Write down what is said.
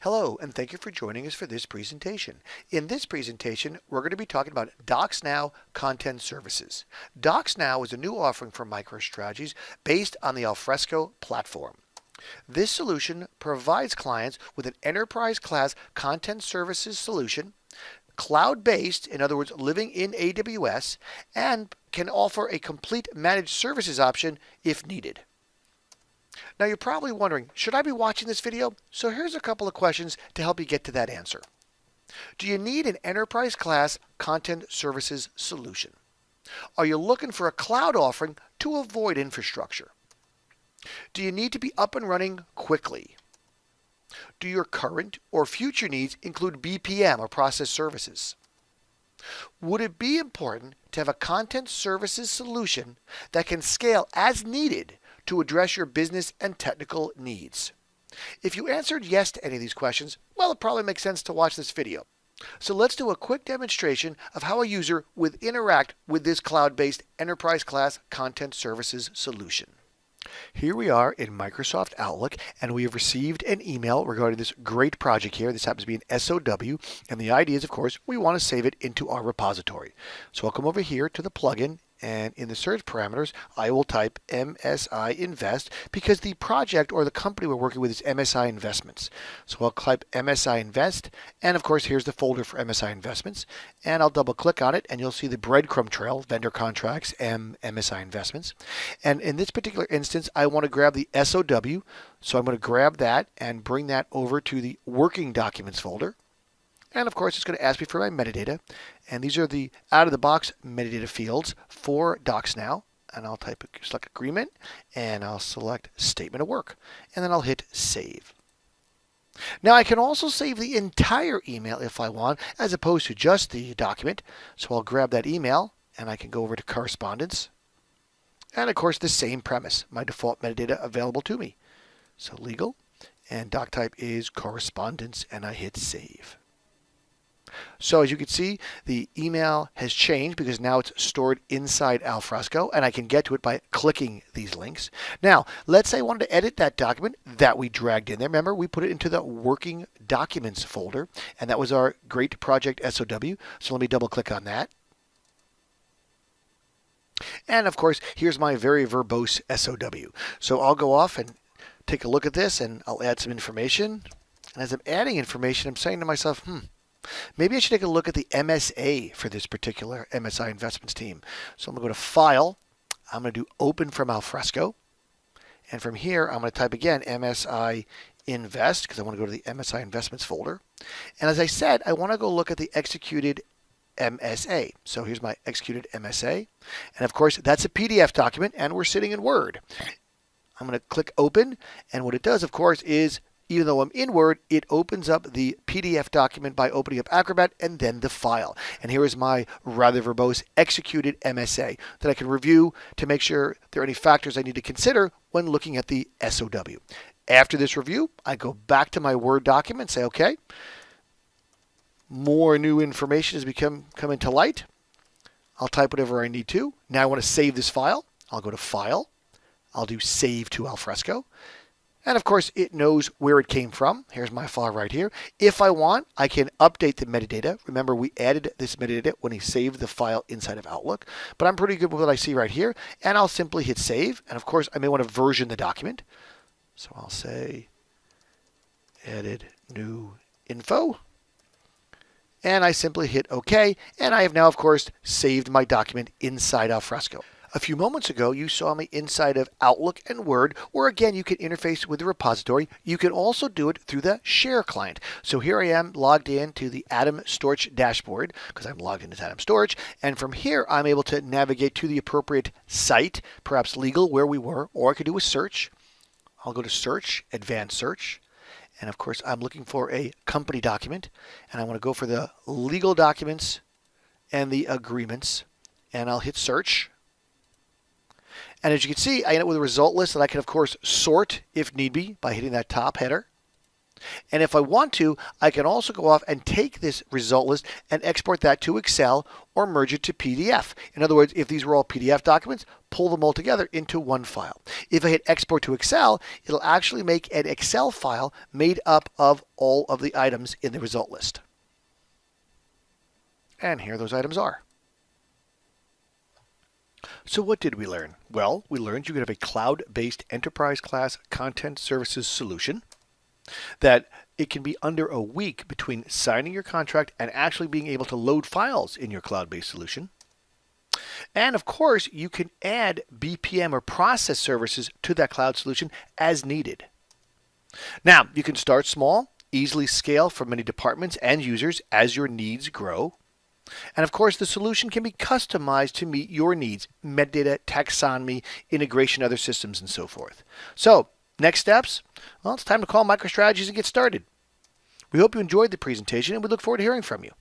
Hello, and thank you for joining us for this presentation. In this presentation, we're going to be talking about Docsnow Content Services. Docsnow is a new offering from MicroStrategies based on the Alfresco platform. This solution provides clients with an enterprise-class content services solution, cloud-based, in other words, living in AWS, and can offer a complete managed services option if needed. Now you're probably wondering, should I be watching this video? So here's a couple of questions to help you get to that answer. Do you need an enterprise class content services solution? Are you looking for a cloud offering to avoid infrastructure? Do you need to be up and running quickly? Do your current or future needs include BPM or process services? Would it be important to have a content services solution that can scale as needed to address your business and technical needs? If you answered yes to any of these questions, well, it probably makes sense to watch this video. So let's do a quick demonstration of how a user would interact with this cloud-based enterprise class content services solution. Here we are in Microsoft Outlook, and we have received an email regarding this great project here. This happens to be an SOW, and the idea is, of course, we want to save it into our repository. So I'll come over here to the plugin, and in the search parameters, I will type MSI Invest because the project or the company we're working with is MSI Investments. So I'll type MSI Invest, and of course, here's the folder for MSI Investments, and I'll double click on it, and you'll see the breadcrumb trail, vendor contracts, MSI Investments. And in this particular instance, I want to grab the SOW, so I'm going to grab that and bring that over to the working documents folder. And of course, it's going to ask me for my metadata. And these are the out-of-the-box metadata fields for Docsnow. And I'll select agreement, and I'll select statement of work. And then I'll hit save. Now I can also save the entire email if I want, as opposed to just the document. So I'll grab that email, and I can go over to correspondence. And of course, the same premise, my default metadata available to me. So legal, and doc type is correspondence, and I hit save. So as you can see, the email has changed because now it's stored inside Alfresco, and I can get to it by clicking these links. Now, let's say I wanted to edit that document that we dragged in there. Remember, we put it into the working documents folder, and that was our great project SOW. So let me double click on that. And of course, here's my very verbose SOW. So I'll go off and take a look at this, and I'll add some information. And as I'm adding information, I'm saying to myself, maybe I should take a look at the MSA for this particular MSI Investments team. So I'm going to go to File. I'm going to do Open from Alfresco. And from here, I'm going to type again MSI Invest because I want to go to the MSI Investments folder. And as I said, I want to go look at the executed MSA. So here's my executed MSA. And of course, that's a PDF document, and we're sitting in Word. I'm going to click Open. And what it does, of course, is even though I'm in Word, it opens up the PDF document by opening up Acrobat and then the file. And here is my rather verbose executed MSA that I can review to make sure there are any factors I need to consider when looking at the SOW. After this review, I go back to my Word document and say, okay, more new information has come into light. I'll type whatever I need to. Now I want to save this file. I'll go to File. I'll do Save to Alfresco. And of course, it knows where it came from. Here's my file right here. If I want, I can update the metadata. Remember, we added this metadata when he saved the file inside of Outlook. But I'm pretty good with what I see right here. And I'll simply hit Save. And of course, I may want to version the document. So I'll say, Added New Info. And I simply hit OK. And I have now, of course, saved my document inside Alfresco. A few moments ago, you saw me inside of Outlook and Word, where again, you can interface with the repository. You can also do it through the Share client. So here I am logged in to the Atom Storage dashboard because I'm logged into Atom Storage. And from here, I'm able to navigate to the appropriate site, perhaps legal where we were, or I could do a search. I'll go to Search, Advanced Search. And of course, I'm looking for a company document. And I want to go for the legal documents and the agreements. And I'll hit Search. And as you can see, I end up with a result list that I can, of course, sort if need be by hitting that top header. And if I want to, I can also go off and take this result list and export that to Excel or merge it to PDF. In other words, if these were all PDF documents, pull them all together into one file. If I hit export to Excel, it'll actually make an Excel file made up of all of the items in the result list. And here those items are. So what did we learn? Well, we learned you could have a cloud-based enterprise class content services solution, that it can be under a week between signing your contract and actually being able to load files in your cloud-based solution. And of course, you can add BPM or process services to that cloud solution as needed. Now, you can start small, easily scale for many departments and users as your needs grow. And of course, the solution can be customized to meet your needs, metadata, taxonomy, integration to other systems, and so forth. So, next steps? Well, it's time to call MicroStrategies and get started. We hope you enjoyed the presentation, and we look forward to hearing from you.